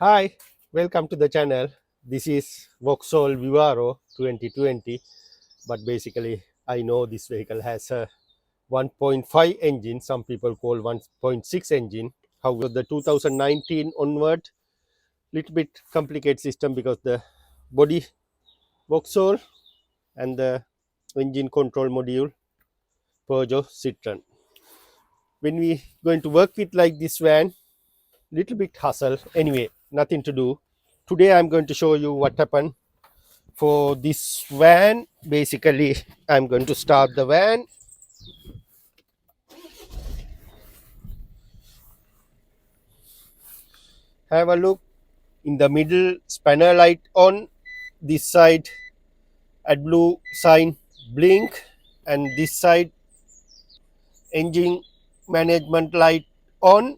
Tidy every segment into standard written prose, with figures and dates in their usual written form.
Hi, welcome to the channel. This is Vauxhall Vivaro 2020, but basically I know this vehicle has a 1.5 engine, some people call 1.6 engine. However, the 2019 onward, little bit complicated system because the body Vauxhall and the engine control module Peugeot Citroen. When we going to work with like this van, little bit hassle. Anyway, nothing to do. Today I'm going to show you what happened for this van. Basically, I'm going to start the van. Have a look. In the middle, spanner light on. This side, AdBlue sign blink, and this side, engine management light on.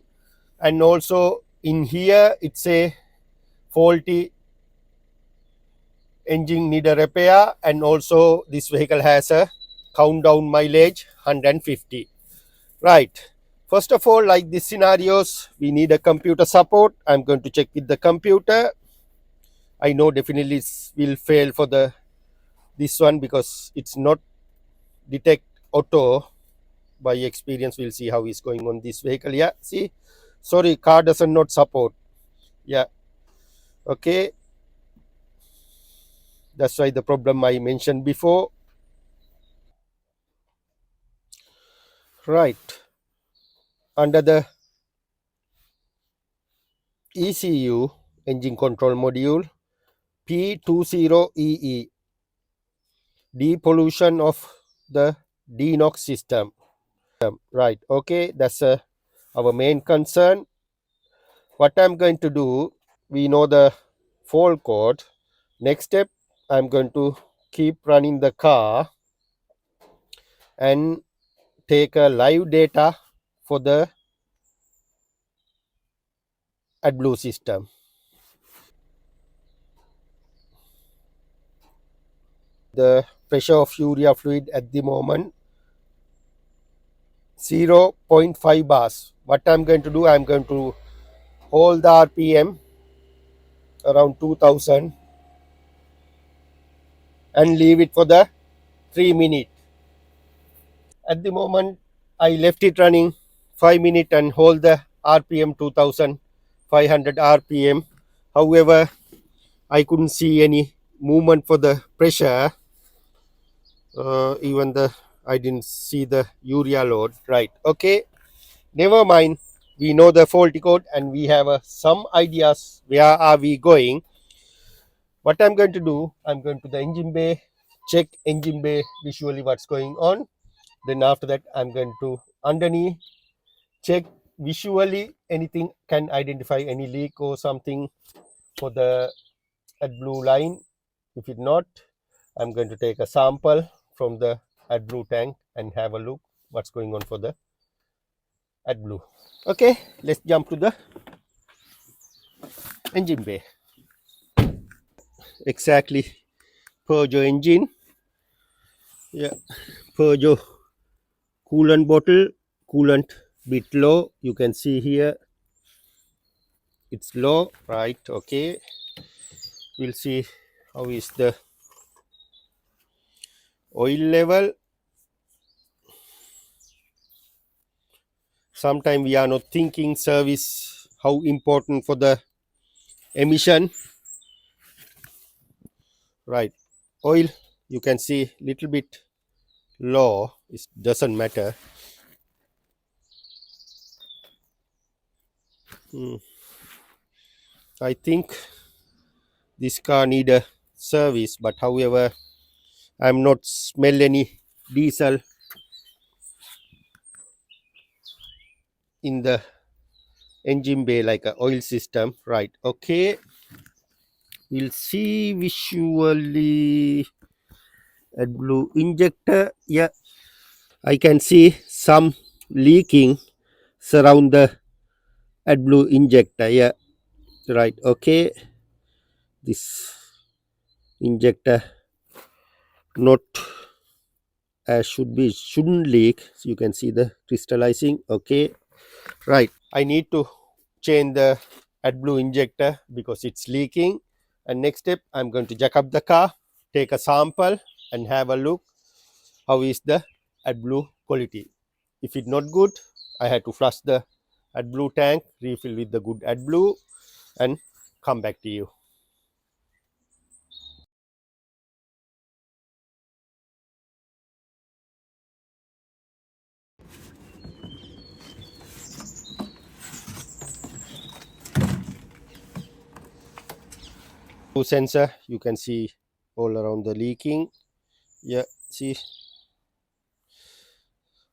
And also in here, it's a faulty engine need a repair, and also this vehicle has a countdown mileage 150. Right. First of all, like these scenarios, we need a computer support. I'm going to check with the computer. I know definitely will fail for this one because it's not detect auto. By experience, we'll see how it's going on this vehicle. Yeah, see, sorry, car doesn't not support. Yeah, okay, that's why the problem I mentioned before. Right, under the ECU, engine control module, P20EE, depollution of the DNOx system. Right, okay, that's our main concern. What I'm going to do, we know the fault code. Next step, I'm going to keep running the car and take a live data for the AdBlue system. The pressure of urea fluid at the moment 0.5 bars. What I'm going to do, I'm going to hold the RPM around 2000 and leave it for the 3 minutes. At the moment, I left it running 5 minutes and hold the RPM 2500 RPM. However, I couldn't see any movement for the pressure. Even I didn't see the urea load. Right. Okay. Never mind. We know the faulty code and we have some ideas where are we going. What I'm going to do, I'm going to the engine bay, check engine bay visually what's going on. Then after that, I'm going to underneath check visually anything can identify any leak or something for the AdBlue line. If it not, I'm going to take a sample from the AdBlue tank and have a look what's going on for the AdBlue. Okay, let's jump to the engine bay. Exactly, Peugeot engine. Yeah, Peugeot coolant bottle, coolant bit low. You can see here it's low, right? Okay, we'll see how is the oil level. Sometimes we are not thinking service how important for the emission, right? Oil, you can see little bit low, it doesn't matter. I think this car need a service, but however I'm not smell any diesel in the engine bay like a oil system, right? Okay, we'll see visually. AdBlue injector, yeah, I can see some leaking surround the AdBlue injector. Yeah, right. Okay, this injector not as should be, shouldn't leak. So you can see the crystallizing. Okay, right. I need to change the AdBlue injector because it's leaking. And next step, I'm going to jack up the car, take a sample and have a look how is the AdBlue quality. If it's not good, I had to flush the AdBlue tank, refill with the good AdBlue and come back to you. Sensor, you can see all around the leaking. Yeah, see,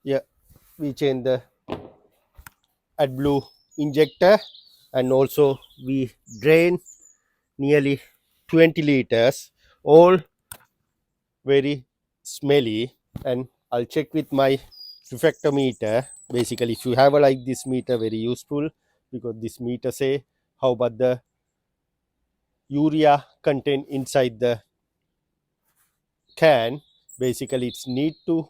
yeah, we change the AdBlue injector and also we drain nearly 20 liters, all very smelly. And I'll check with my refractometer. Basically, if you have a like this meter, very useful because this meter say how about the urea content inside the can. Basically, it's need to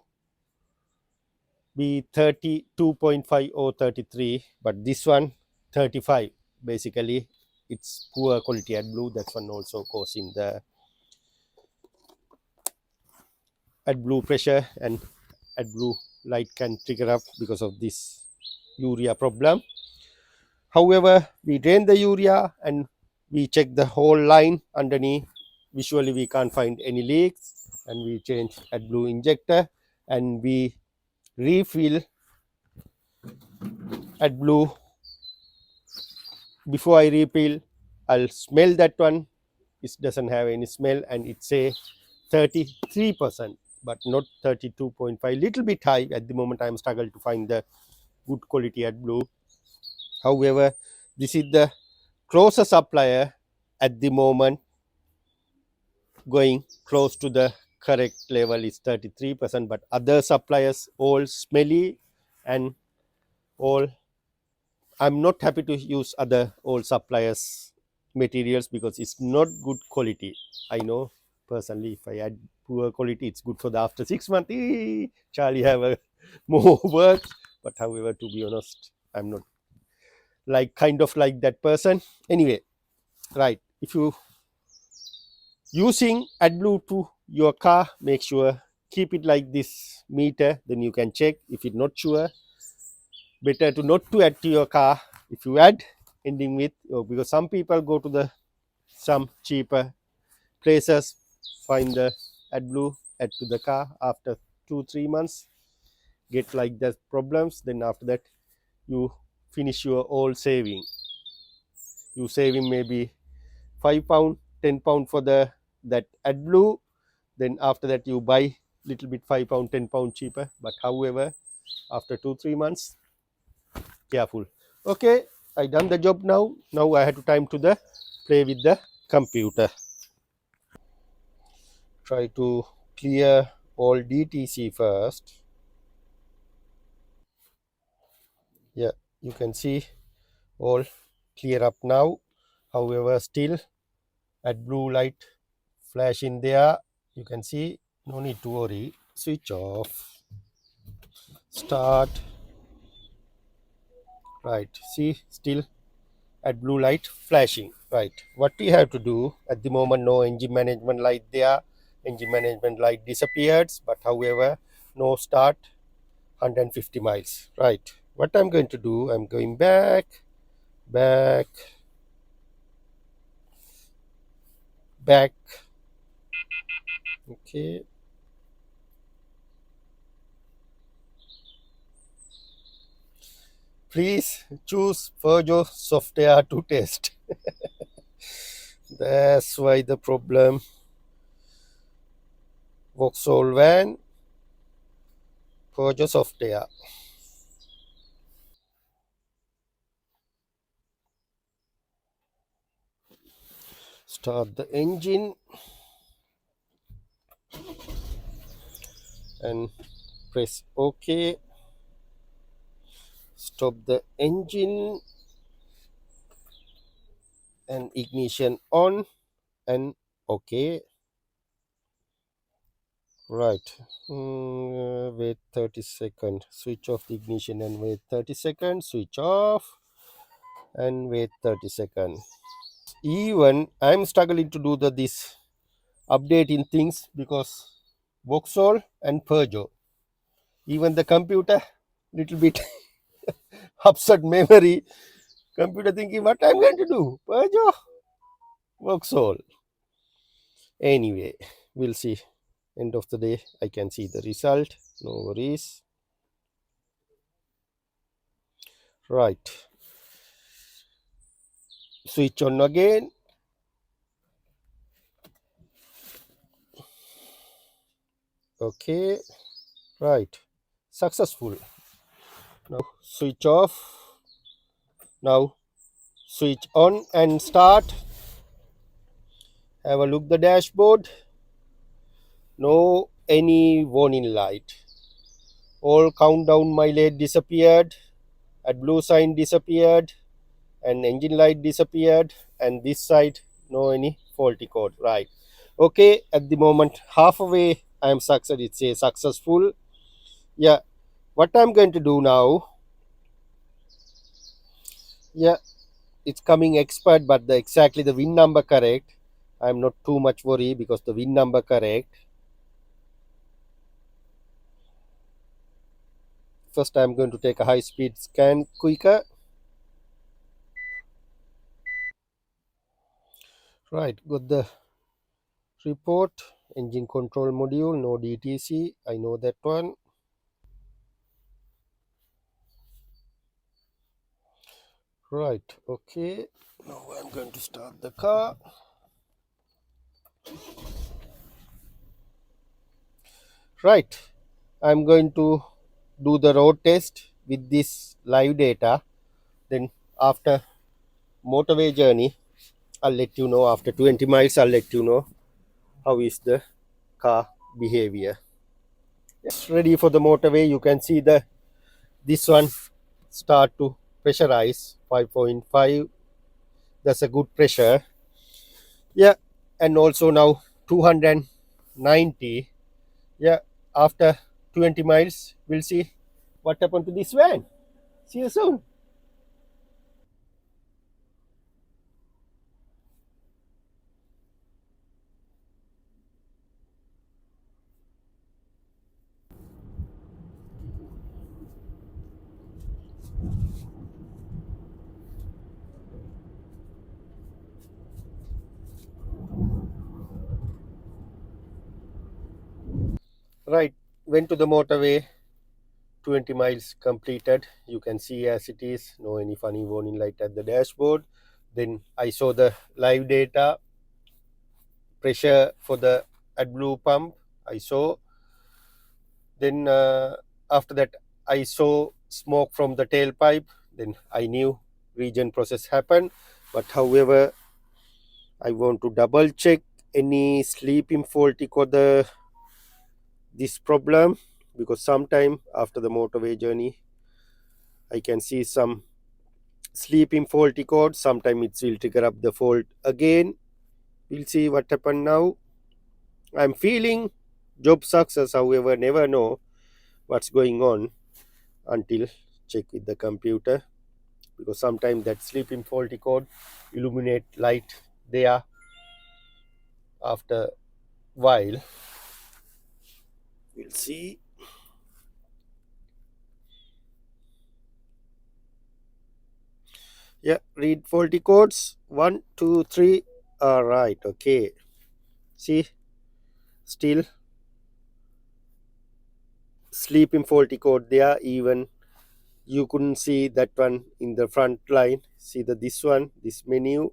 be 32.5 or 33, but this one 35. Basically, it's poor quality AdBlue. That one also causing the AdBlue pressure, and AdBlue light can trigger up because of this urea problem. However, we drain the urea and we check the whole line underneath. Visually, we can't find any leaks, and we change AdBlue injector and we refill AdBlue. Before I refill, I'll smell that one. It doesn't have any smell and it say 33%, but not 32.5. Little bit high at the moment. I'm struggle to find the good quality AdBlue. However, this is the closest supplier at the moment going close to the correct level is 33%, but other suppliers all smelly and all. I'm not happy to use other all suppliers materials because it's not good quality. I know personally if I add poor quality, it's good for the after 6 months. Charlie have a more work, but however, to be honest, I'm not like kind of like that person. Anyway, right? If you using AdBlue to your car, make sure keep it like this meter. Then you can check. If it's not sure, better to not to add to your car. If you add, ending with because some people go to the some cheaper places, find the AdBlue, add to the car after 2-3 months, get like that problems. Then after that, you finish your all saving. You saving maybe £5, £10 for the that AdBlue. Then after that you buy little bit £5, £10 cheaper. But however, after 2-3 months, careful. Okay, I done the job now. Now I had to time to the play with the computer. Try to clear all DTC first. Yeah, you can see all clear up now. However, still AdBlue light flash in there. You can see, no need to worry. Switch off. Start. Right, see, still AdBlue light flashing. Right, what we have to do at the moment, no engine management light there. Engine management light disappeared, but however, no start 150 miles. Right, what I'm going to do, I'm going back, back, back. Okay, please choose Peugeot software to test. That's why the problem. Vauxhall van, Peugeot software. Start the engine and press OK. Stop the engine and ignition on and OK. Right. Wait 30 seconds. Switch off the ignition and wait 30 seconds. Switch off. and wait 30 seconds. Even I'm struggling to do this updating things because Vauxhall and Peugeot. Even the computer little bit upset memory. Computer thinking what I'm going to do. Peugeot, Vauxhall. Anyway, we'll see. End of the day, I can see the result. No worries. Right. Switch on again. Okay. Right. Successful. Now switch off. Now switch on and start. Have a look the dashboard. No any warning light. All countdown mileage disappeared. AdBlue sign disappeared. And engine light disappeared. And this side no any faulty code. Right. Okay. At the moment halfway I am success. It says successful. Yeah. What I'm going to do now. Yeah. It's coming expert, but exactly the VIN number correct. I'm not too much worried because the VIN number correct. First I'm going to take a high speed scan quicker. Right, got the report. Engine control module, no DTC. I know that one. Right, okay. Now I'm going to start the car. Right, I'm going to do the road test with this live data. Then after motorway journey, I'll let you know. After 20 miles, I'll let you know how is the car behavior. Yes, ready for the motorway. You can see this one start to pressurize 5.5. That's a good pressure. Yeah, and also now 290. Yeah, after 20 miles, we'll see what happened to this van. See you soon. Right, went to the motorway. 20 miles completed. You can see as it is. No any funny warning light at the dashboard. Then I saw the live data pressure for the AdBlue pump. I saw. Then after that, I saw smoke from the tailpipe. Then I knew regen process happened. But however, I want to double check any sleeping faulty for this problem, because sometime after the motorway journey, I can see some sleeping faulty code. Sometime it will trigger up the fault again. We'll see what happened now. I'm feeling job success, however, never know what's going on until check with the computer, because sometimes that sleeping faulty code illuminate light there after while. We'll see. Yeah, read faulty codes 1 2 3. All right, okay. See, still sleeping faulty code there. Even you couldn't see that one in the front line. See this one, this menu.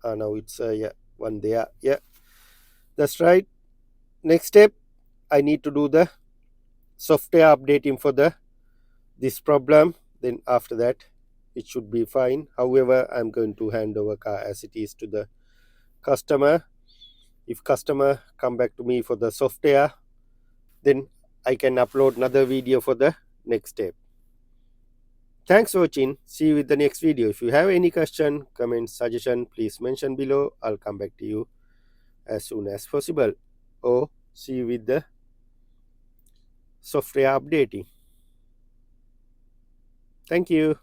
Now it's yeah, one there. Yeah, that's right. Next step, I need to do the software updating for this problem. Then after that, it should be fine. However, I'm going to hand over car as it is to the customer. If customer come back to me for the software, then I can upload another video for the next step. Thanks for watching. See you with the next video. If you have any question, comment, suggestion, please mention below. I'll come back to you as soon as possible. Or see you with the software updating. Thank you.